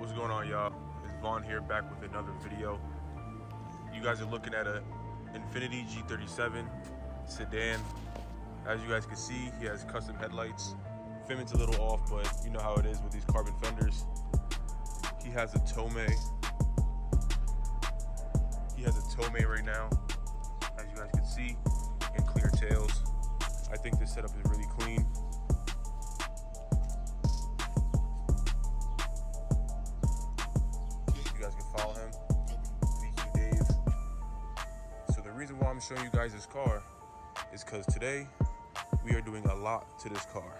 What's going on, y'all? It's Vaughn here, back with another video. You guys are looking at a Infiniti G37 Sedan. As you guys can see, he has custom headlights. Fitment's a little off, but you know how it is with these carbon fenders. He has a Tome. He has a Tome right now, as you guys can see, and clear tails. I think this setup is really clean. You guys can follow him, VQ Dave. So the reason why I'm showing you guys this car is because today we are doing a lot to this car.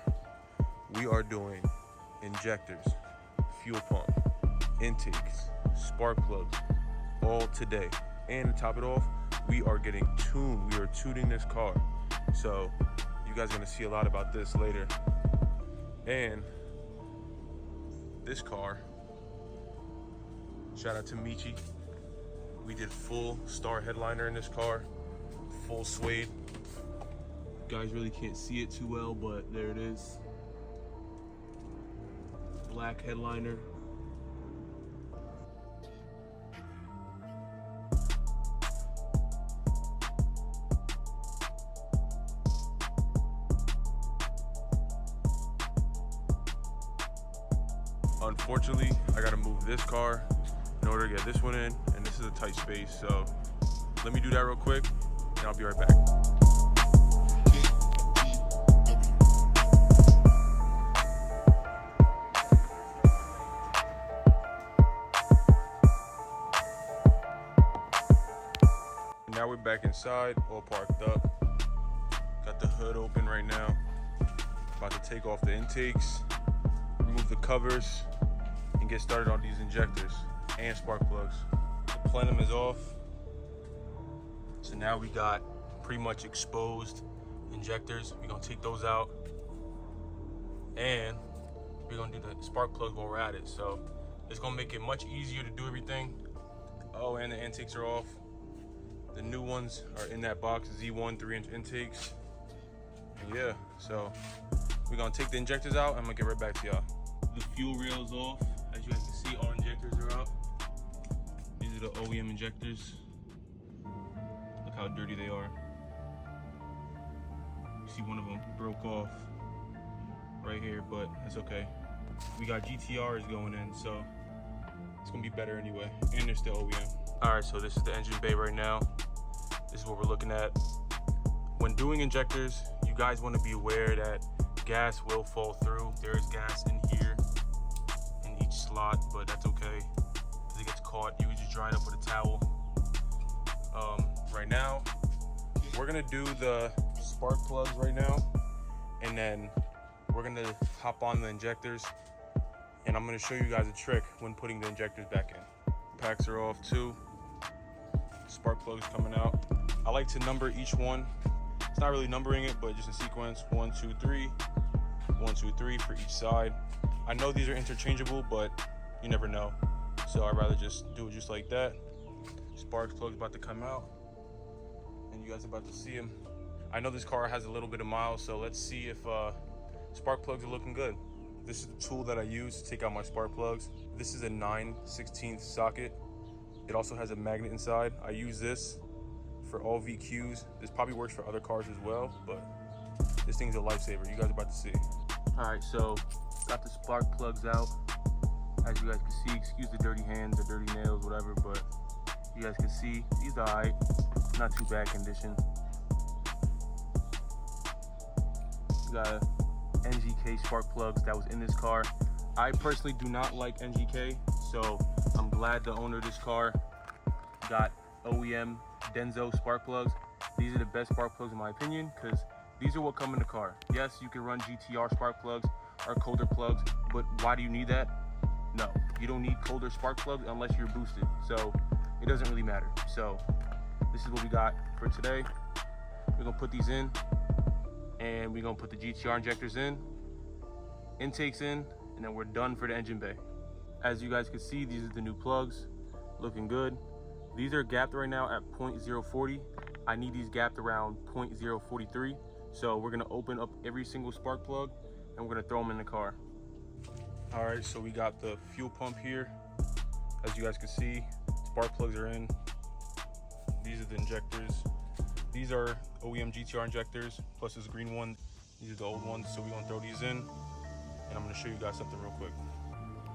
We are doing injectors, fuel pump, intakes, spark plugs, all today. And to top it off, we are getting tuned. We are tuning this car. So you guys are gonna see a lot about this later. And this car, shout out to Michi. We did full star headliner in this car, full suede. You guys really can't see it too well, but there it is. Black headliner. Unfortunately, I gotta move this car in order to get this one in, and this is a tight space, so let me do that real quick, and I'll be right back. Now we're back inside, all parked up. Got the hood open right now. About to take off the intakes, remove the covers, and get started on these injectors and spark plugs. The plenum is off. So now we got pretty much exposed injectors. We're gonna take those out, and we're gonna do the spark plugs while we're at it. So it's gonna make it much easier to do everything. Oh, and the intakes are off. The new ones are in that box, Z1 3-inch intakes. And yeah, so we're gonna take the injectors out. I'm gonna get right back to y'all. The fuel rail is off. As you guys can see, all injectors are out. These are the OEM injectors. Look how dirty they are. You see one of them broke off right here, but that's okay. We got GTRs going in, so it's gonna be better anyway. And they're still OEM. All right, so this is the engine bay right now. This is what we're looking at. When doing injectors, you guys want to be aware that gas will fall through. There is gas in here in each slot, but that's okay because it gets caught. You can just dry it up with a towel. Right now, we're gonna do the spark plugs right now, and then we're gonna hop on the injectors, and I'm gonna show you guys a trick when putting the injectors back in. Packs are off too. Spark plugs coming out. I like to number each one. It's not really numbering it, but just in sequence. 1, 2, 3. 1, 2, 3 for each side. I know these are interchangeable, but you never know. So I'd rather just do it just like that. Spark plug's about to come out, and you guys are about to see them. I know this car has a little bit of miles, so let's see if spark plugs are looking good. This is the tool that I use to take out my spark plugs. This is a 9/16 socket. It also has a magnet inside. I use this for all VQs. This probably works for other cars as well, but this thing's a lifesaver. You guys are about to see. All right, so got the spark plugs out. As you guys can see, excuse the dirty hands, the dirty nails, whatever, but you guys can see these are all right. Not too bad condition. We got a NGK spark plugs that was in this car. I personally do not like NGK, so I'm glad the owner of this car got OEM Denso spark plugs. These are the best spark plugs in my opinion, because these are what come in the car. Yes, you can run GTR spark plugs or colder plugs, but why do you need that? No, you don't need colder spark plugs unless you're boosted, so it doesn't really matter. So this is what we got for today. We're gonna put these in, and we're gonna put the GTR injectors in, intakes in, and then we're done for the engine bay. As you guys can see, these are the new plugs, looking good. These are gapped right now at 0.040. I need these gapped around 0.043. So we're gonna open up every single spark plug and we're gonna throw them in the car. All right, so we got the fuel pump here. As you guys can see, spark plugs are in. These are the injectors. These are OEM GTR injectors, plus this green one. These are the old ones, so we're gonna throw these in, and I'm gonna show you guys something real quick.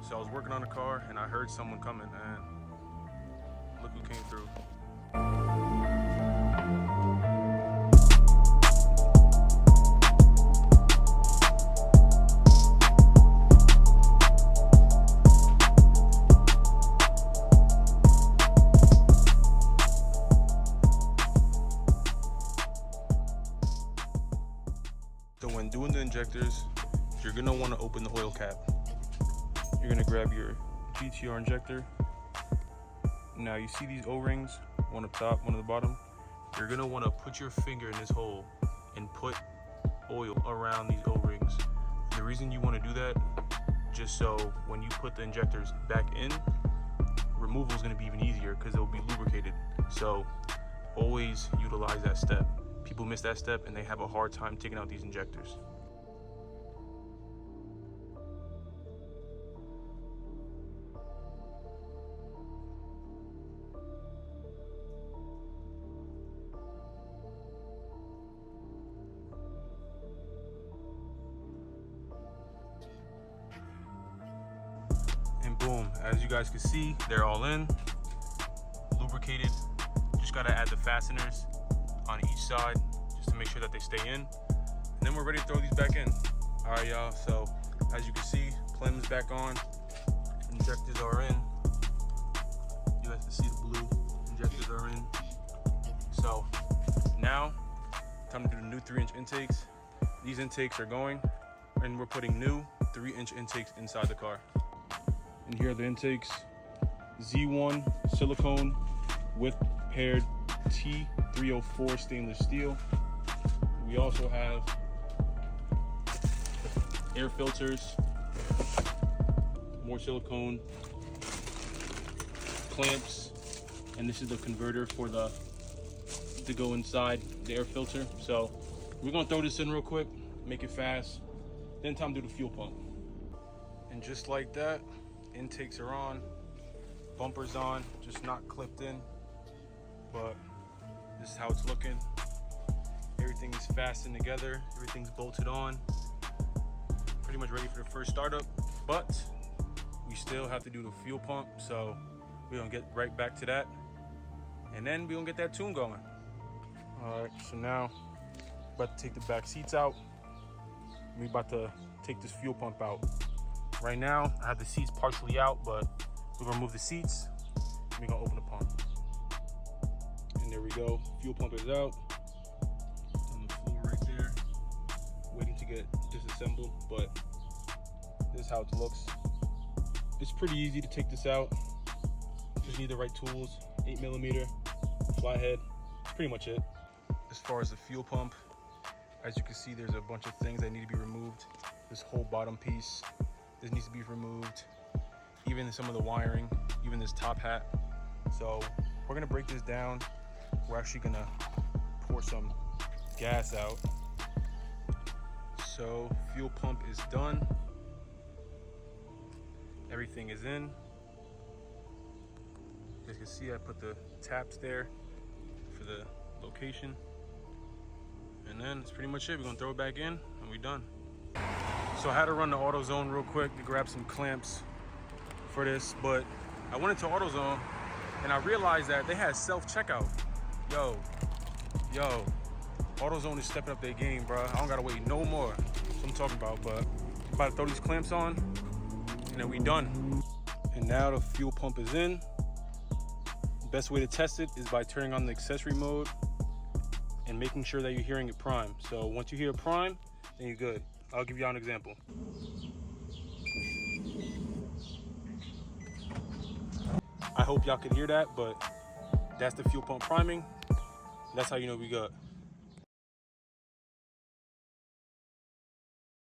So I was working on the car, and I heard someone coming, and look who came through. So when doing the injectors, you're gonna wanna open the oil cap. You're gonna grab your GTR injector. Now you see these O-rings, one up top, one at the bottom. You're gonna wanna put your finger in this hole and put oil around these O-rings. The reason you wanna do that, just so when you put the injectors back in, removal is gonna be even easier because it will be lubricated. So always utilize that step. People miss that step and they have a hard time taking out these injectors. And boom, as you guys can see, they're all in, lubricated. Just gotta add the fasteners on each side just to make sure that they stay in, and then we're ready to throw these back in. All right, y'all, so as you can see, Plim is back on, injectors are in. You guys can see the blue injectors are in. So now time to do the new 3-inch intakes. These intakes are going, and we're putting new 3-inch intakes inside the car. And here are the intakes. Z1 silicone with paired T304 stainless steel. We also have air filters, more silicone, clamps, and this is the converter for to go inside the air filter. So we're gonna throw this in real quick, make it fast, then time to do the fuel pump. And just like that, intakes are on, bumpers on, just not clipped in, but this is how it's looking. Everything is fastened together, everything's bolted on, pretty much ready for the first startup, but we still have to do the fuel pump, so we're gonna get right back to that, and then we're gonna get that tune going. All right, so now about to take the back seats out. We're about to take this fuel pump out. Right now, I have the seats partially out, but we're gonna remove the seats, and we're gonna open the pump. And there we go, fuel pump is out. On the floor right there, waiting to get disassembled, but this is how it looks. It's pretty easy to take this out. Just need the right tools, 8mm, flathead, that's pretty much it. As far as the fuel pump, as you can see, there's a bunch of things that need to be removed. This whole bottom piece, this needs to be removed. Even some of the wiring, even this top hat. So we're gonna break this down. We're actually gonna pour some gas out. So fuel pump is done. Everything is in. As you can see, I put the taps there for the location. And then that's pretty much it. We're gonna throw it back in and we're done. So I had to run to AutoZone real quick to grab some clamps for this, but I went into AutoZone and I realized that they had self-checkout. Yo, AutoZone is stepping up their game, bro. I don't gotta wait no more. That's what I'm talking about, but I'm about to throw these clamps on and then we done. And now the fuel pump is in. The best way to test it is by turning on the accessory mode and making sure that you're hearing it prime. So once you hear it prime, then you're good. I'll give y'all an example. I hope y'all could hear that, but that's the fuel pump priming. That's how you know we good.